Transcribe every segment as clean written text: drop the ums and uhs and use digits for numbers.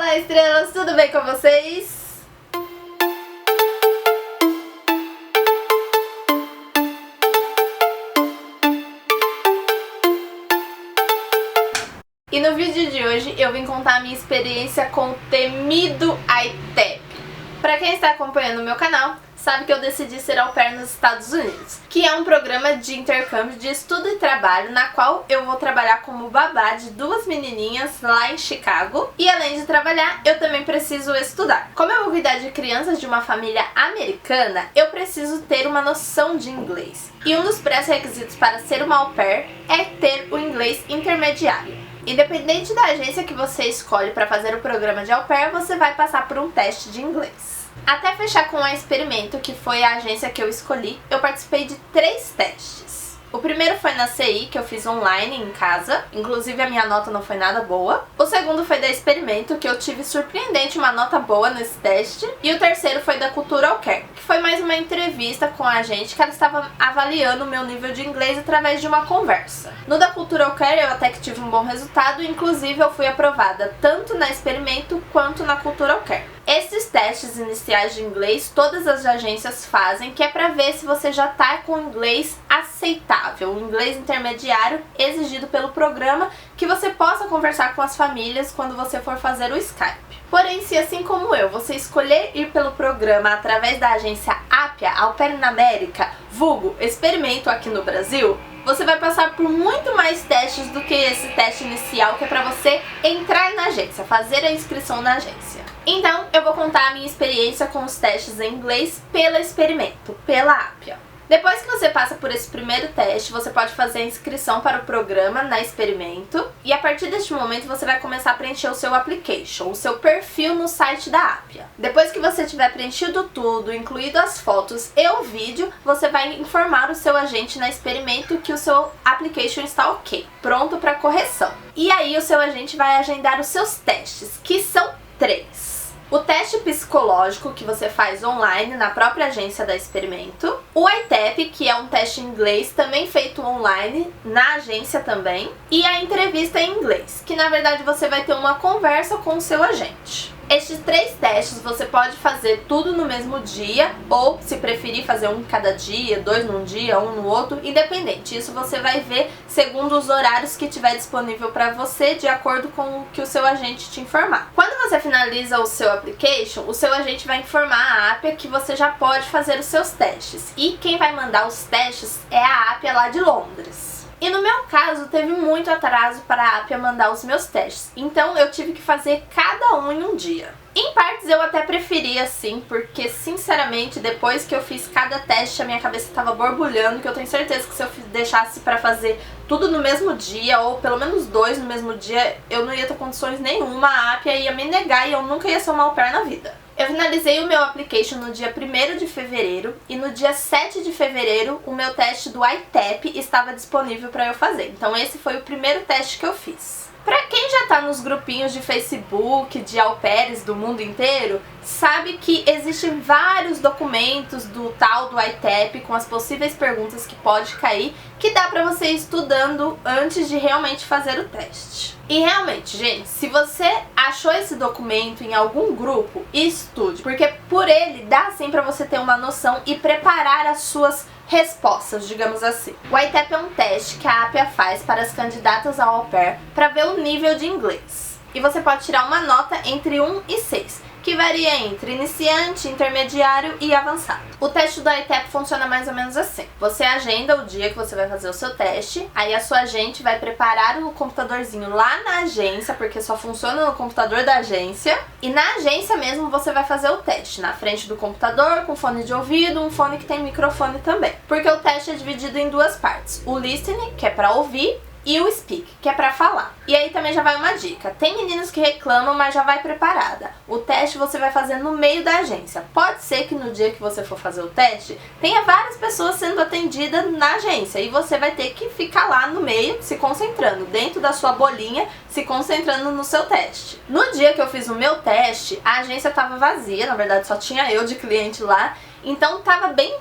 Olá, estrelas, tudo bem com vocês? E no vídeo de hoje eu vim contar a minha experiência com o temido ITEP. Pra quem está acompanhando o meu canal, sabe que eu decidi ser au pair nos Estados Unidos, que é um programa de intercâmbio de estudo e trabalho, na qual eu vou trabalhar como babá de duas menininhas lá em Chicago. E além de trabalhar, eu também preciso estudar. Como eu vou cuidar de crianças de uma família americana, eu preciso ter uma noção de inglês. E um dos pré-requisitos para ser uma au pair é ter o inglês intermediário. Independente da agência que você escolhe para fazer o programa de au pair, você vai passar por um teste de inglês. Até fechar com a Experimento, que foi a agência que eu escolhi, eu participei de 3 testes. O primeiro foi na CI, que eu fiz online em casa, inclusive a minha nota não foi nada boa. O segundo foi da Experimento, que eu tive surpreendente uma nota boa nesse teste. E o terceiro foi da Cultural Care, que foi mais uma entrevista com a gente, que ela estava avaliando o meu nível de inglês através de uma conversa. No da Cultural Care eu até que tive um bom resultado, inclusive eu fui aprovada tanto na Experimento quanto na Cultural Care. Esses testes iniciais de inglês todas as agências fazem, que é para ver se você já está com inglês aceitável, o inglês intermediário exigido pelo programa, que você possa conversar com as famílias quando você for fazer o Skype. Porém, se assim como eu, você escolher ir pelo programa através da agência Appia, Au Pair na América, vulgo Experimento aqui no Brasil, você vai passar por muito mais testes do que esse teste inicial, que é para você entrar na agência, fazer a inscrição na agência. Então, eu vou contar a minha experiência com os testes em inglês pela Experimento, pela Appia. Depois que você passa por esse primeiro teste, você pode fazer a inscrição para o programa na Experimento, e a partir deste momento você vai começar a preencher o seu application, o seu perfil no site da Appia. Depois que você tiver preenchido tudo, incluído as fotos e o vídeo, você vai informar o seu agente na Experimento que o seu application está ok, pronto para correção. E aí o seu agente vai agendar os seus testes, que são 3. O teste psicológico, que você faz online na própria agência da Experimento. O ITEP, que é um teste em inglês também feito online na agência também. E a entrevista em inglês, que na verdade você vai ter uma conversa com o seu agente. Estes 3 testes você pode fazer tudo no mesmo dia, ou se preferir fazer um cada dia, 2 num dia, 1 no outro, independente. Isso você vai ver segundo os horários que tiver disponível para você, de acordo com o que o seu agente te informar. Quando você finaliza o seu application, o seu agente vai informar a Appia que você já pode fazer os seus testes. E quem vai mandar os testes é a Appia lá de Londres. E no meu caso, teve muito atraso para a Appia mandar os meus testes, então eu tive que fazer cada um em um dia. Em partes eu até preferia assim, porque sinceramente depois que eu fiz cada teste a minha cabeça estava borbulhando, que eu tenho certeza que se eu deixasse para fazer tudo no mesmo dia, ou pelo menos 2 no mesmo dia, eu não ia ter condições nenhuma, a Appia ia me negar e eu nunca ia ser uma au pair na vida. Eu finalizei o meu application no dia 1º de fevereiro e no dia 7 de fevereiro o meu teste do ITEP estava disponível para eu fazer. Então esse foi o primeiro teste que eu fiz. Pra quem já tá nos grupinhos de Facebook, de au pairs do mundo inteiro, sabe que existem vários documentos do tal do ITEP com as possíveis perguntas que pode cair, que dá pra você ir estudando antes de realmente fazer o teste. E realmente, gente, se você achou esse documento em algum grupo, estude, porque por ele dá sim pra você ter uma noção e preparar as suas respostas, digamos assim. O ITEP é um teste que a Appia faz para as candidatas ao au pair para ver o nível de inglês. E você pode tirar uma nota entre 1 e 6, que varia entre iniciante, intermediário e avançado. O teste do ITEP funciona mais ou menos assim. Você agenda o dia que você vai fazer o seu teste, aí a sua agente vai preparar o computadorzinho lá na agência, porque só funciona no computador da agência, e na agência mesmo você vai fazer o teste, na frente do computador, com fone de ouvido, um fone que tem microfone também. Porque o teste é dividido em 2 partes. O listening, que é para ouvir, e o speak, que é pra falar. E aí também já vai uma dica. Tem meninas que reclamam, mas já vai preparada. O teste você vai fazer no meio da agência. Pode ser que no dia que você for fazer o teste, tenha várias pessoas sendo atendidas na agência. E você vai ter que ficar lá no meio, se concentrando, dentro da sua bolinha, se concentrando no seu teste. No dia que eu fiz o meu teste, a agência tava vazia. Na verdade, só tinha eu de cliente lá. Então tava bem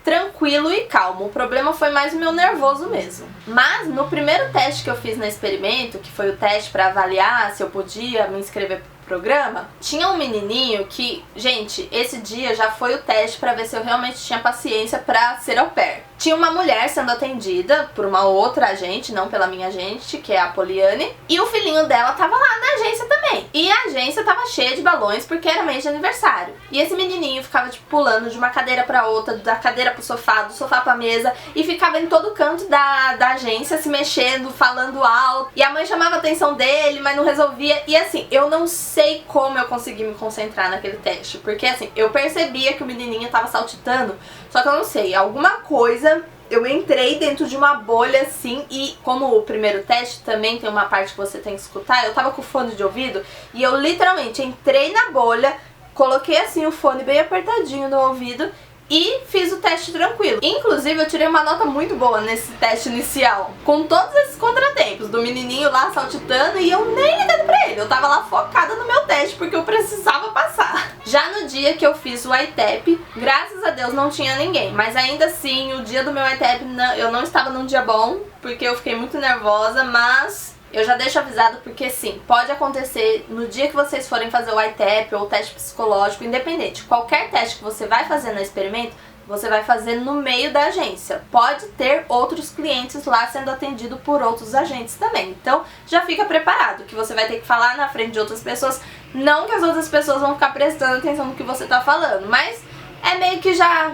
tranquilo e calmo. O problema foi mais o meu nervoso mesmo. Mas no primeiro teste que eu fiz no experimento, que foi o teste para avaliar se eu podia me inscrever pro programa, tinha um menininho que, gente, esse dia já foi o teste para ver se eu realmente tinha paciência para ser au pair. Tinha uma mulher sendo atendida por uma outra agente, não pela minha agente, que é a Poliane, e o filhinho dela tava lá na agência também. E a agência tava cheia de balões porque era mês de aniversário. E esse menininho ficava tipo pulando de uma cadeira pra outra, da cadeira pro sofá, do sofá pra mesa, e ficava em todo canto da agência se mexendo, falando alto. E a mãe chamava a atenção dele, mas não resolvia. E assim, eu não sei como eu consegui me concentrar naquele teste, porque assim, eu percebia que o menininho tava saltitando, só que eu não sei, alguma coisa, eu entrei dentro de uma bolha assim, e como o primeiro teste também tem uma parte que você tem que escutar, eu tava com o fone de ouvido e eu literalmente entrei na bolha, coloquei assim o fone bem apertadinho no ouvido e fiz o teste tranquilo. Inclusive eu tirei uma nota muito boa nesse teste inicial, com todos esses contratempos do menininho lá saltitando e eu nem ligando pra ele, eu tava lá focada no meu teste porque eu precisava passar. Já no dia que eu fiz o ITEP, graças a Deus não tinha ninguém, mas ainda assim o dia do meu ITEP eu não estava num dia bom, porque eu fiquei muito nervosa, mas eu já deixo avisado porque sim, pode acontecer no dia que vocês forem fazer o ITEP ou o teste psicológico, independente, qualquer teste que você vai fazer no experimento, você vai fazer no meio da agência. Pode ter outros clientes lá sendo atendido por outros agentes também. Então já fica preparado que você vai ter que falar na frente de outras pessoas, não que as outras pessoas vão ficar prestando atenção no que você tá falando, mas é meio que já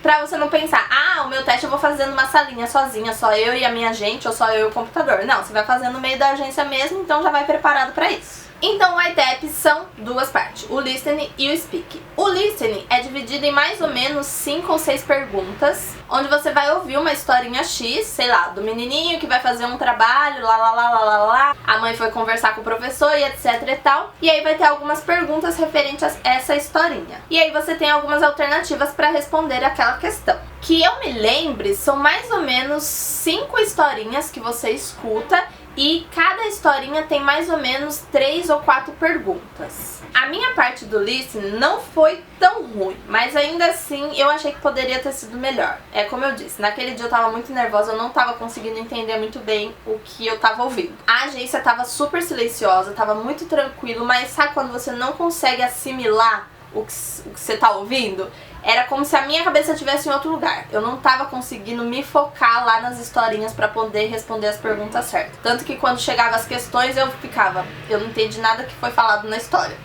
pra você não pensar, ah, o meu teste eu vou fazer numa salinha sozinha, só eu e a minha agente, ou só eu e o computador. Não, você vai fazer no meio da agência mesmo, então já vai preparado pra isso. Então o ITEP são duas partes, o listening e o speaking. O listening é dividido em mais ou menos 5 ou 6 perguntas, onde você vai ouvir uma historinha X, sei lá, do menininho que vai fazer um trabalho, lá, a mãe foi conversar com o professor e etc e tal, e aí vai ter algumas perguntas referentes a essa historinha. E aí você tem algumas alternativas para responder aquela questão. Que eu me lembre, são mais ou menos 5 historinhas que você escuta, e cada historinha tem mais ou menos 3 ou 4 perguntas. A minha parte do listening não foi tão ruim, mas ainda assim eu achei que poderia ter sido melhor. É como eu disse, naquele dia eu tava muito nervosa, eu não tava conseguindo entender muito bem o que eu tava ouvindo. A agência tava super silenciosa, tava muito tranquilo, mas sabe quando você não consegue assimilar o que você tá ouvindo? Era como se a minha cabeça estivesse em outro lugar. Eu não tava conseguindo me focar lá nas historinhas pra poder responder as perguntas certas. Tanto que quando chegavam as questões eu ficava, eu não entendi nada que foi falado na história.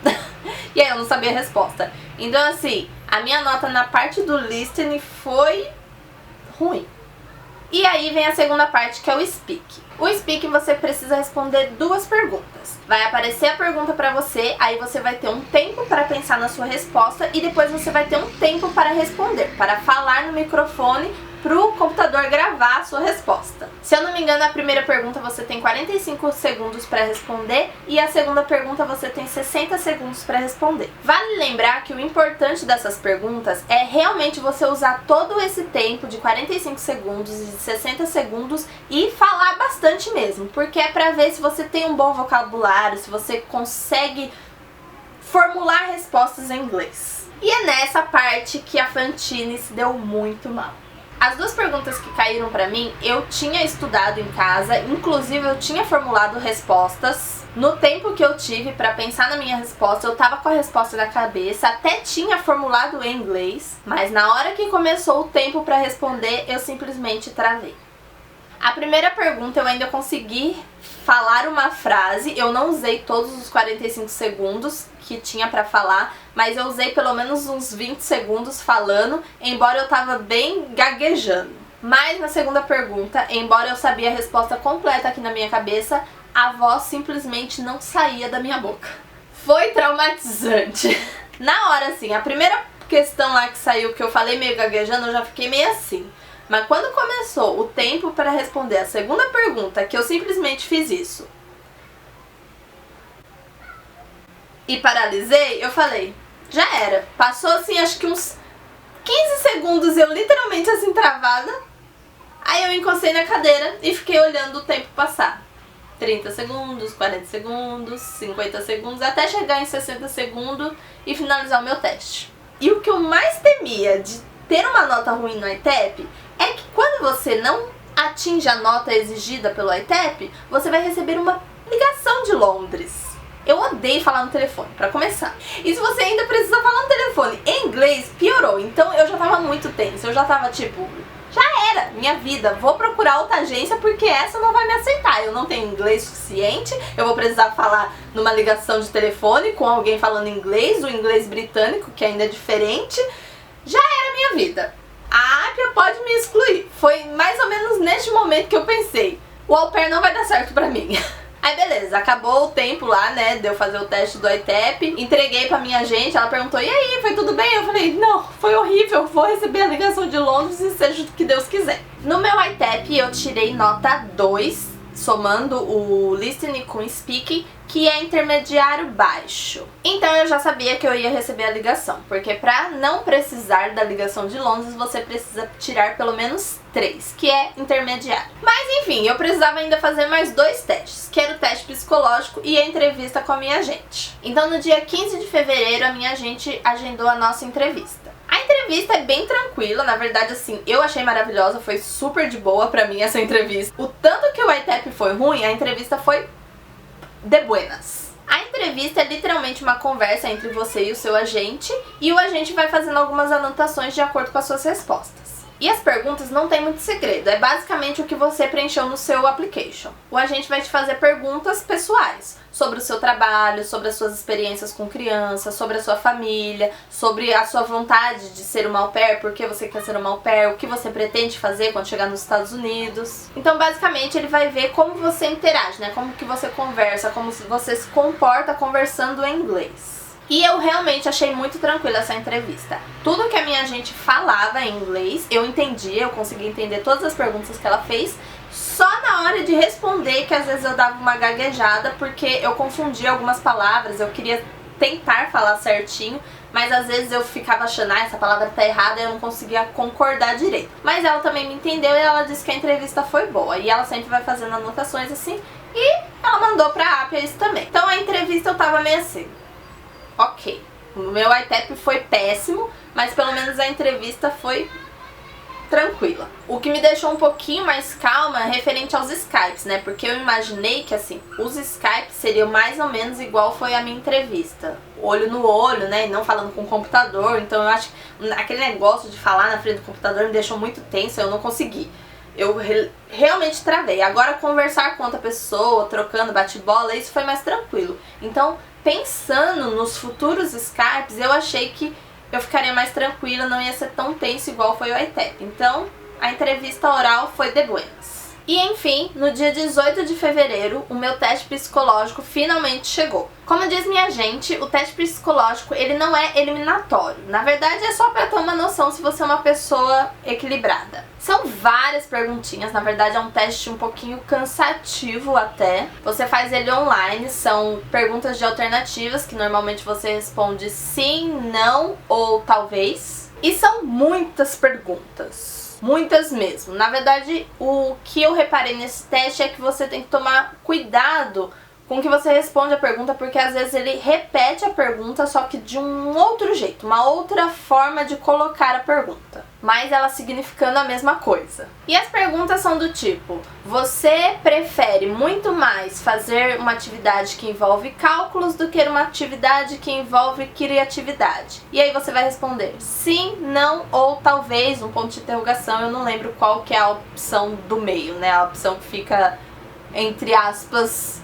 E aí eu não sabia a resposta. Então assim, a minha nota na parte do listening foi ruim. E aí vem a segunda parte, que é o speaking. O speaking você precisa responder 2 perguntas. Vai aparecer a pergunta pra você, aí você vai ter um tempo para pensar na sua resposta e depois você vai ter um tempo para responder, para falar no microfone pro computador gravar a sua resposta. Se eu não me engano, a primeira pergunta você tem 45 segundos para responder e a segunda pergunta você tem 60 segundos para responder. Vale lembrar que o importante dessas perguntas é realmente você usar todo esse tempo de 45 segundos e de 60 segundos e falar bastante mesmo, porque é para ver se você tem um bom vocabulário, se você consegue formular respostas em inglês. E é nessa parte que a Fantine se deu muito mal. As 2 perguntas que caíram pra mim, eu tinha estudado em casa, inclusive eu tinha formulado respostas. No tempo que eu tive pra pensar na minha resposta, eu tava com a resposta na cabeça, até tinha formulado em inglês, mas na hora que começou o tempo pra responder, eu simplesmente travei. A primeira pergunta eu ainda consegui falar uma frase, eu não usei todos os 45 segundos que tinha pra falar, mas eu usei pelo menos uns 20 segundos falando, embora eu tava bem gaguejando. Mas na segunda pergunta, embora eu sabia a resposta completa aqui na minha cabeça, a voz simplesmente não saía da minha boca. Foi traumatizante. Na hora, assim, a primeira questão lá que saiu, que eu falei meio gaguejando, eu já fiquei meio assim. Mas quando começou o tempo para responder a segunda pergunta, que eu simplesmente fiz isso e paralisei, eu falei, já era. Passou assim, acho que uns 15 segundos eu literalmente assim travada. Aí eu encostei na cadeira e fiquei olhando o tempo passar. 30 segundos, 40 segundos, 50 segundos, até chegar em 60 segundos e finalizar o meu teste. E o que eu mais temia de ter uma nota ruim no ITEP é que quando você não atinge a nota exigida pelo ITEP, você vai receber uma ligação de Londres. Eu odeio falar no telefone, pra começar. E se você ainda precisa falar no telefone em inglês, piorou. Então eu já tava muito tensa, eu já tava tipo, já era, minha vida, vou procurar outra agência porque essa não vai me aceitar. Eu não tenho inglês suficiente, eu vou precisar falar numa ligação de telefone com alguém falando inglês, o inglês britânico, que ainda é diferente. Já era minha vida. A Apia pode me excluir. Foi mais ou menos neste momento que eu pensei, o au pair não vai dar certo pra mim. Aí beleza, acabou o tempo lá, né, de eu fazer o teste do ITEP, entreguei pra minha agente, ela perguntou, e aí, foi tudo bem? Eu falei, não, foi horrível, vou receber a ligação de Londres e seja o que Deus quiser. No meu ITEP eu tirei nota 2, somando o listening com speaking, que é intermediário baixo. Então eu já sabia que eu ia receber a ligação, porque pra não precisar da ligação de Londres, você precisa tirar pelo menos 3, que é intermediário. Mas enfim, eu precisava ainda fazer mais 2 testes, que era o teste psicológico e a entrevista com a minha agente. Então no dia 15 de fevereiro, a minha agente agendou a nossa entrevista. A entrevista é bem tranquila, na verdade assim, eu achei maravilhosa, foi super de boa pra mim essa entrevista. O tanto que o ITEP foi ruim, a entrevista foi de buenas. A entrevista é literalmente uma conversa entre você e o seu agente, e o agente vai fazendo algumas anotações de acordo com as suas respostas. E as perguntas não tem muito segredo, é basicamente o que você preencheu no seu application. O agente vai te fazer perguntas pessoais, sobre o seu trabalho, sobre as suas experiências com crianças, sobre a sua família, sobre a sua vontade de ser uma au pair, por que você quer ser uma au pair, o que você pretende fazer quando chegar nos Estados Unidos. Então basicamente ele vai ver como você interage, né? Como que você conversa, como você se comporta conversando em inglês. E eu realmente achei muito tranquila essa entrevista. Tudo que a minha agente falava em inglês, eu entendia, eu consegui entender todas as perguntas que ela fez, só na hora de responder que às vezes eu dava uma gaguejada, porque eu confundia algumas palavras, eu queria tentar falar certinho, mas às vezes eu ficava achando, essa palavra tá errada e eu não conseguia concordar direito. Mas ela também me entendeu e ela disse que a entrevista foi boa, e ela sempre vai fazendo anotações assim, e ela mandou pra Apia isso também. Então a entrevista eu tava meio assim, ok, o meu ITEP foi péssimo, mas pelo menos a entrevista foi tranquila. O que me deixou um pouquinho mais calma é referente aos Skypes, né? Porque eu imaginei que, assim, os Skypes seriam mais ou menos igual foi a minha entrevista. Olho no olho, né? E não falando com o computador. Então eu acho que aquele negócio de falar na frente do computador me deixou muito tenso, eu não consegui. Eu realmente travei. Agora conversar com outra pessoa, trocando bate-bola, isso foi mais tranquilo. Então, pensando nos futuros Skypes, eu achei que eu ficaria mais tranquila, não ia ser tão tenso igual foi o ITEP. Então, a entrevista oral foi de buenas. E enfim, no dia 18 de fevereiro, o meu teste psicológico finalmente chegou. Como diz minha agente, o teste psicológico ele não é eliminatório. Na verdade, é só para ter uma noção se você é uma pessoa equilibrada. São várias perguntinhas, na verdade é um teste um pouquinho cansativo até. Você faz ele online, são perguntas de alternativas que normalmente você responde sim, não ou talvez. E são muitas perguntas. Muitas mesmo. Na verdade, o que eu reparei nesse teste é que você tem que tomar cuidado com que você responde a pergunta, porque às vezes ele repete a pergunta, só que de um outro jeito, uma outra forma de colocar a pergunta, mas ela significando a mesma coisa. E as perguntas são do tipo, você prefere muito mais fazer uma atividade que envolve cálculos do que uma atividade que envolve criatividade? E aí você vai responder sim, não ou talvez, um ponto de interrogação, eu não lembro qual que é a opção do meio, né? A opção que fica, entre aspas,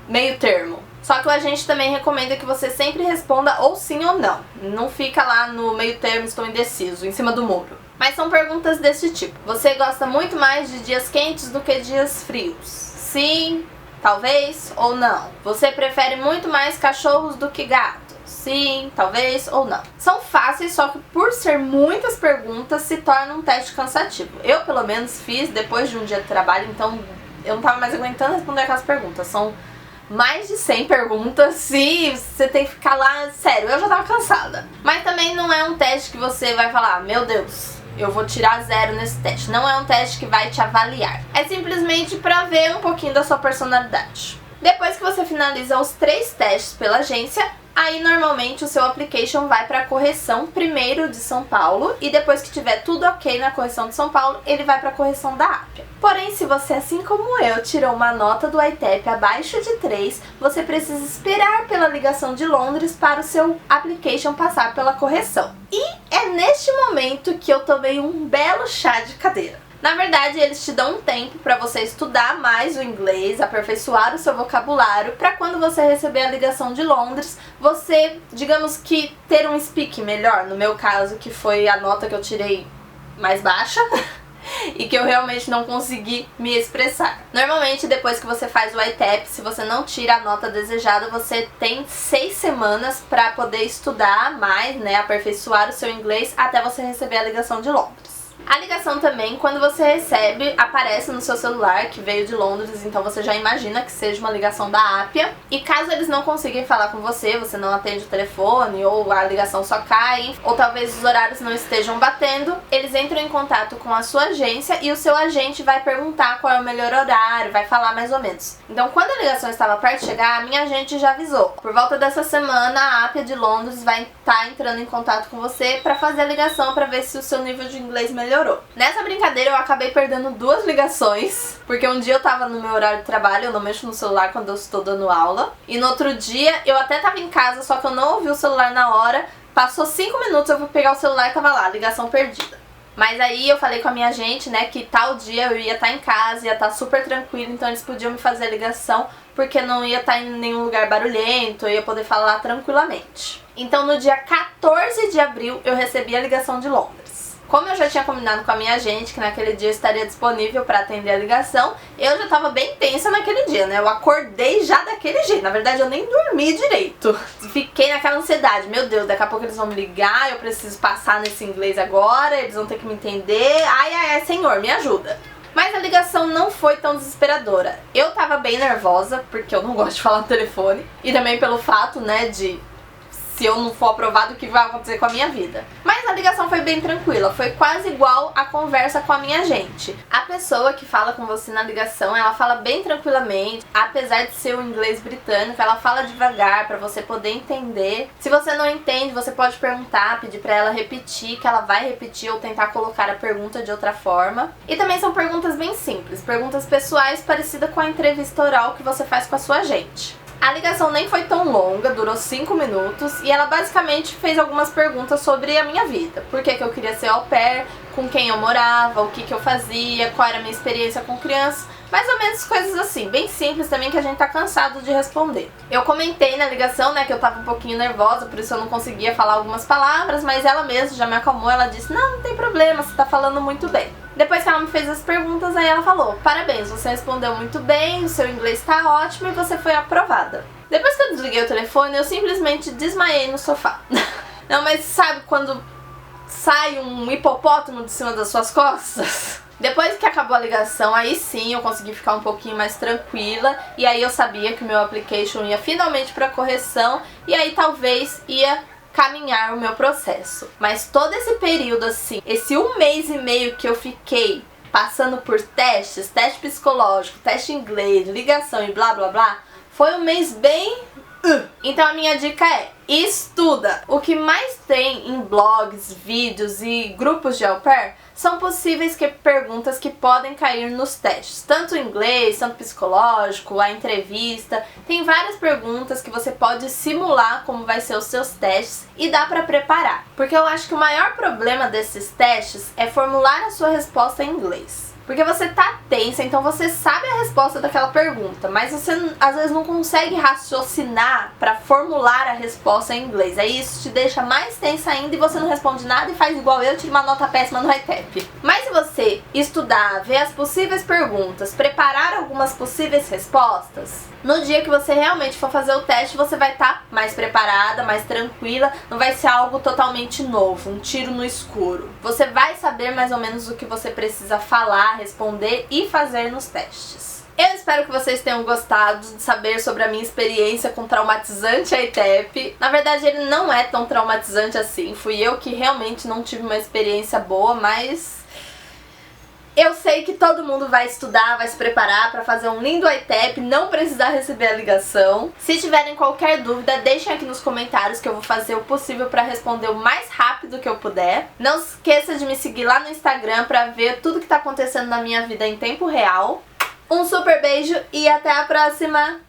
meio termo. Só que a gente também recomenda que você sempre responda ou sim ou não. Não fica lá no meio termo, estou indeciso, em cima do muro. Mas são perguntas desse tipo. Você gosta muito mais de dias quentes do que dias frios? Sim, talvez ou não. Você prefere muito mais cachorros do que gatos? Sim, talvez ou não. São fáceis, só que por ser muitas perguntas se torna um teste cansativo. Eu pelo menos fiz depois de um dia de trabalho, então eu não tava mais aguentando responder aquelas perguntas. São mais de 100 perguntas e você tem que ficar lá, sério, eu já tava cansada. Mas também não é um teste que você vai falar, meu Deus, eu vou tirar 0 nesse teste. Não é um teste que vai te avaliar. É simplesmente pra ver um pouquinho da sua personalidade. Depois que você finaliza os 3 testes pela agência, Aí normalmente o seu application vai para a correção primeiro de São Paulo e depois que tiver tudo ok na correção de São Paulo, ele vai para a correção da Appia. Porém, se você, assim como eu, tirou uma nota do ITEP abaixo de 3, você precisa esperar pela ligação de Londres para o seu application passar pela correção. E é neste momento que eu tomei um belo chá de cadeira. Na verdade, eles te dão um tempo para você estudar mais o inglês, aperfeiçoar o seu vocabulário, para quando você receber a ligação de Londres, você, digamos que, ter um speak melhor. No meu caso, que foi a nota que eu tirei mais baixa e que eu realmente não consegui me expressar. Normalmente, depois que você faz o ITEP, se você não tira a nota desejada, você tem 6 semanas para poder estudar mais, né, aperfeiçoar o seu inglês até você receber a ligação de Londres. A ligação também, quando você recebe, aparece no seu celular que veio de Londres, então você já imagina que seja uma ligação da Appia. E caso eles não consigam falar com você, você não atende o telefone, ou a ligação só cai, ou talvez os horários não estejam batendo, eles entram em contato com a sua agência e o seu agente vai perguntar qual é o melhor horário, vai falar mais ou menos. Então, quando a ligação estava perto de chegar, a minha agente já avisou. Por volta dessa semana, a Appia de Londres vai estar entrando em contato com você para fazer a ligação, para ver se o seu nível de inglês melhorou. Nessa brincadeira eu acabei perdendo 2 ligações, porque um dia eu tava no meu horário de trabalho, eu não mexo no celular quando eu estou dando aula, e no outro dia eu até tava em casa, só que eu não ouvi o celular na hora, passou 5 minutos, eu fui pegar o celular e tava lá, ligação perdida. Mas aí eu falei com a minha agente, né, que tal dia eu ia estar em casa, ia estar super tranquilo, então eles podiam me fazer a ligação, porque não ia estar em nenhum lugar barulhento, eu ia poder falar tranquilamente. Então no dia 14 de abril eu recebi a ligação de Londres. Como eu já tinha combinado com a minha agente que naquele dia eu estaria disponível para atender a ligação, eu já estava bem tensa naquele dia, né? Eu acordei já daquele jeito. Na verdade, eu nem dormi direito. Fiquei naquela ansiedade. Meu Deus, daqui a pouco eles vão me ligar, eu preciso passar nesse inglês agora, eles vão ter que me entender. Ai, ai, ai, senhor, me ajuda. Mas a ligação não foi tão desesperadora. Eu tava bem nervosa, porque eu não gosto de falar no telefone. E também pelo fato, né, de se eu não for aprovado, o que vai acontecer com a minha vida. Mas a ligação foi bem tranquila, foi quase igual a conversa com a minha agente. A pessoa que fala com você na ligação, ela fala bem tranquilamente, apesar de ser um inglês britânico, ela fala devagar pra você poder entender. Se você não entende, você pode perguntar, pedir pra ela repetir, que ela vai repetir ou tentar colocar a pergunta de outra forma. E também são perguntas bem simples, perguntas pessoais parecidas com a entrevista oral que você faz com a sua agente. A ligação nem foi tão longa, durou 5 minutos e ela basicamente fez algumas perguntas sobre a minha vida. Por que eu queria ser au pair, com quem eu morava, o que eu fazia, qual era a minha experiência com crianças, mais ou menos coisas assim, bem simples também que a gente tá cansado de responder. Eu comentei na ligação, né, que eu tava um pouquinho nervosa, por isso eu não conseguia falar algumas palavras, mas ela mesma já me acalmou, ela disse, não tem problema, você tá falando muito bem. Depois que ela me fez as perguntas, aí ela falou, parabéns, você respondeu muito bem, o seu inglês tá ótimo e você foi aprovada. Depois que eu desliguei o telefone, eu simplesmente desmaiei no sofá. Não, mas sabe quando sai um hipopótamo de cima das suas costas? Depois que acabou a ligação, aí sim eu consegui ficar um pouquinho mais tranquila e aí eu sabia que o meu application ia finalmente para correção e aí talvez ia caminhar o meu processo. Mas todo esse período assim, esse 1 mês e meio que eu fiquei passando por testes, teste psicológico, teste em inglês, ligação e blá blá blá, foi um mês bem... Então a minha dica é, estuda! O que mais tem em blogs, vídeos e grupos de au pair são possíveis perguntas que podem cair nos testes. Tanto em inglês, tanto psicológico, a entrevista. Tem várias perguntas que você pode simular como vai ser os seus testes e dá pra preparar. Porque eu acho que o maior problema desses testes é formular a sua resposta em inglês. Porque você tá tensa, então você sabe a resposta daquela pergunta, mas você às vezes não consegue raciocinar pra formular a resposta em inglês. Aí isso te deixa mais tensa ainda e você não responde nada e faz igual eu, tira uma nota péssima no ITEP. Mas se você estudar, ver as possíveis perguntas, preparar algumas possíveis respostas, no dia que você realmente for fazer o teste, você vai estar mais preparada, mais tranquila, não vai ser algo totalmente novo, um tiro no escuro. Você vai saber mais ou menos o que você precisa falar, responder e fazer nos testes. Eu espero que vocês tenham gostado de saber sobre a minha experiência com o traumatizante ITEP. Na verdade, ele não é tão traumatizante assim. Fui eu que realmente não tive uma experiência boa, mas Eu sei que todo mundo vai estudar, vai se preparar pra fazer um lindo ITEP, não precisar receber a ligação. Se tiverem qualquer dúvida, deixem aqui nos comentários que eu vou fazer o possível pra responder o mais rápido que eu puder. Não se esqueça de me seguir lá no Instagram pra ver tudo que tá acontecendo na minha vida em tempo real. Um super beijo e até a próxima!